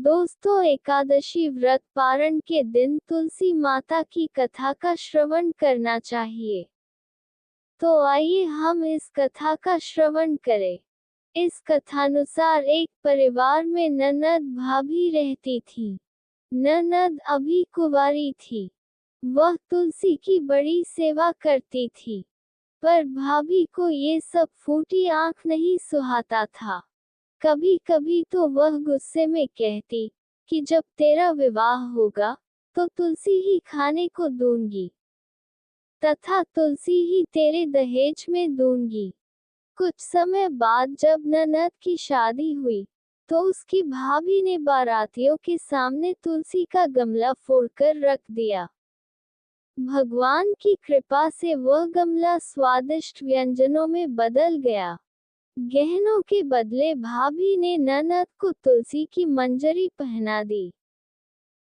दोस्तों, एकादशी व्रत पारण के दिन तुलसी माता की कथा का श्रवण करना चाहिए। तो आइए हम इस कथा का श्रवण करें। इस कथानुसार एक परिवार में ननद भाभी रहती थी। ननद अभी कुंवारी थी। वह तुलसी की बड़ी सेवा करती थी, पर भाभी को ये सब फूटी आंख नहीं सुहाता था। कभी कभी तो वह गुस्से में कहती कि जब तेरा विवाह होगा तो तुलसी ही खाने को दूंगी, तथा तुलसी ही तेरे दहेज में दूंगी। कुछ समय बाद जब ननद की शादी हुई तो उसकी भाभी ने बारातियों के सामने तुलसी का गमला फोड़कर रख दिया। भगवान की कृपा से वह गमला स्वादिष्ट व्यंजनों में बदल गया। गहनों के बदले भाभी ने ननद को तुलसी की मंजरी पहना दी,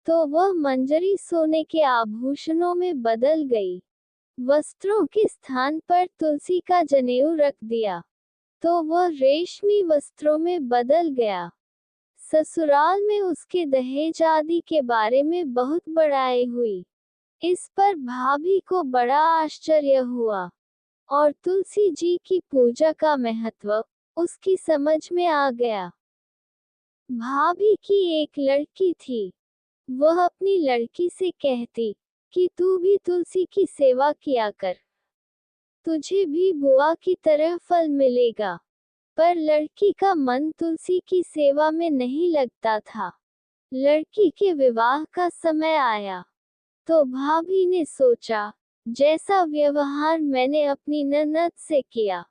तो वह मंजरी सोने के आभूषणों में बदल गई। वस्त्रों के स्थान पर तुलसी का जनेऊ रख दिया, तो वह रेशमी वस्त्रों में बदल गया। ससुराल में उसके दहेज आदि के बारे में बहुत बड़ाई हुई। इस पर भाभी को बड़ा आश्चर्य हुआ और तुलसी जी की पूजा का महत्व उसकी समझ में आ गया। भाभी की एक लड़की थी। वह अपनी लड़की से कहती कि तू भी तुलसी की सेवा किया कर, तुझे भी बुआ की तरह फल मिलेगा। पर लड़की का मन तुलसी की सेवा में नहीं लगता था। लड़की के विवाह का समय आया तो भाभी ने सोचा, जैसा व्यवहार मैंने अपनी ननद से किया,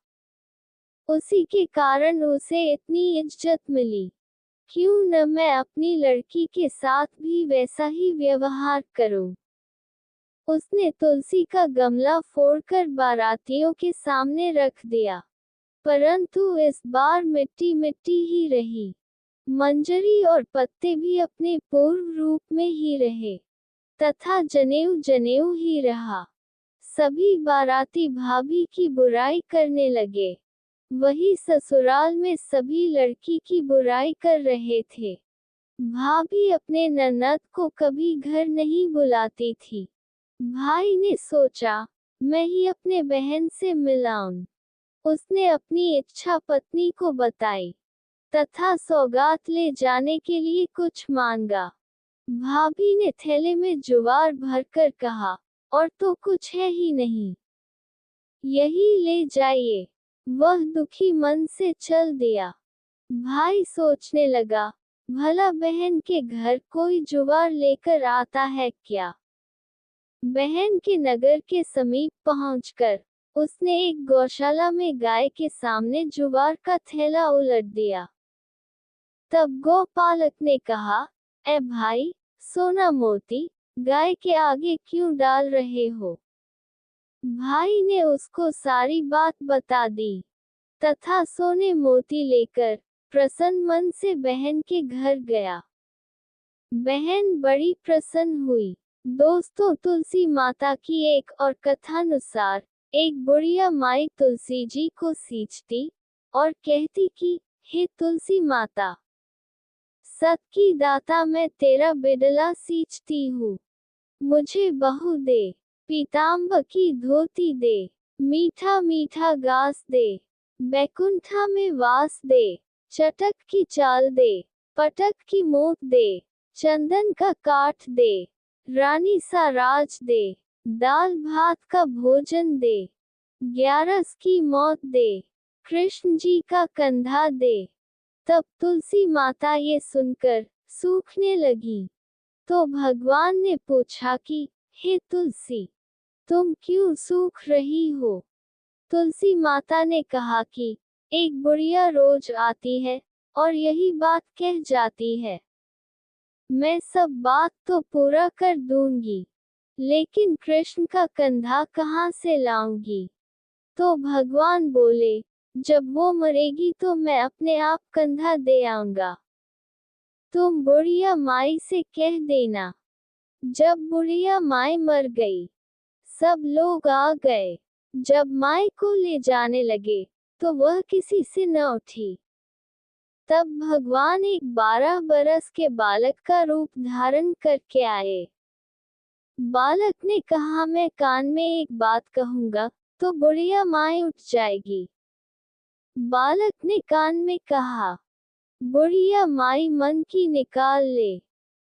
उसी के कारण उसे इतनी इज्जत मिली, क्यों न मैं अपनी लड़की के साथ भी वैसा ही व्यवहार करूं। उसने तुलसी का गमला फोड़कर बारातियों के सामने रख दिया, परंतु इस बार मिट्टी मिट्टी ही रही। मंजरी और पत्ते भी अपने पूर्व रूप में ही रहे, तथा जनेऊ जनेऊ ही रहा। सभी बाराती भाभी की बुराई करने लगे। वही ससुराल में सभी लड़की की बुराई कर रहे थे। भाभी अपने ननद को कभी घर नहीं बुलाती थी। भाई ने सोचा, मैं ही अपने बहन से मिलाऊं। उसने अपनी इच्छा पत्नी को बताई तथा सौगात ले जाने के लिए कुछ मांगा। भाभी ने थैले में ज्वार भरकर कहा, और तो कुछ है ही नहीं, यही ले जाइए। वह दुखी मन से चल दिया। भाई सोचने लगा, भला बहन के घर कोई जुगाड़ लेकर आता है क्या। बहन के नगर के समीप पहुंचकर उसने एक गौशाला में गाय के सामने जुगाड़ का थैला उलट दिया। तब गौपालक ने कहा, ए भाई, सोना मोती गाय के आगे क्यों डाल रहे हो। भाई ने उसको सारी बात बता दी तथा सोने मोती लेकर प्रसन्न मन से बहन के घर गया। बहन बड़ी प्रसन्न हुई। दोस्तों, तुलसी माता की एक और कथानुसार एक बुढ़िया माई तुलसी जी को सींचती और कहती कि हे तुलसी माता, सत की दाता, मैं तेरा बिडला सींचती हूँ, मुझे बहू दे, पीताम्बर की धोती दे, मीठा मीठा घास दे, बैकुंठा में वास दे, चटक की चाल दे, पटक की मोट दे, चंदन का काठ दे, रानी सा राज दे, दाल भात का भोजन दे, ग्यारस की मौत दे, कृष्ण जी का कंधा दे। तब तुलसी माता ये सुनकर सूखने लगी। तो भगवान ने पूछा कि हे तुलसी, तुम क्यों सूख रही हो। तुलसी माता ने कहा कि एक बुढ़िया रोज आती है और यही बात कह जाती है। मैं सब बात तो पूरा कर दूंगी, लेकिन कृष्ण का कंधा कहाँ से लाऊंगी। तो भगवान बोले, जब वो मरेगी तो मैं अपने आप कंधा दे आऊंगा। तुम बुढ़िया माई से कह देना। जब बुढ़िया माई मर गई, सब लोग आ गए। जब माई को ले जाने लगे तो वह किसी से न उठी। तब भगवान एक 12 बरस के बालक का रूप धारण करके आए। बालक ने कहा, मैं कान में एक बात कहूंगा तो बुढ़िया माई उठ जाएगी। बालक ने कान में कहा, बुढ़िया माई मन की निकाल ले,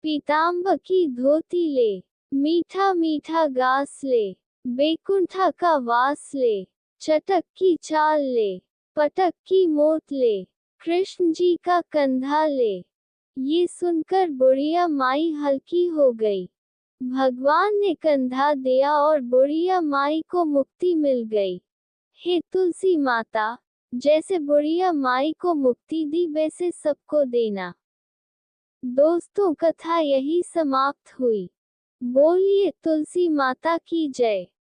पीताम्बर की धोती ले, मीठा मीठा गास ले, बैकुंठा का वास ले, चटक की चाल ले, पटक की मोत ले, कृष्ण जी का कंधा ले। ये सुनकर बुढ़िया माई हल्की हो गई। भगवान ने कंधा दिया और बुढ़िया माई को मुक्ति मिल गई। हे तुलसी माता, जैसे बुढ़िया माई को मुक्ति दी वैसे सबको देना। दोस्तों, कथा यही समाप्त हुई। बोलिए तुलसी माता की जय।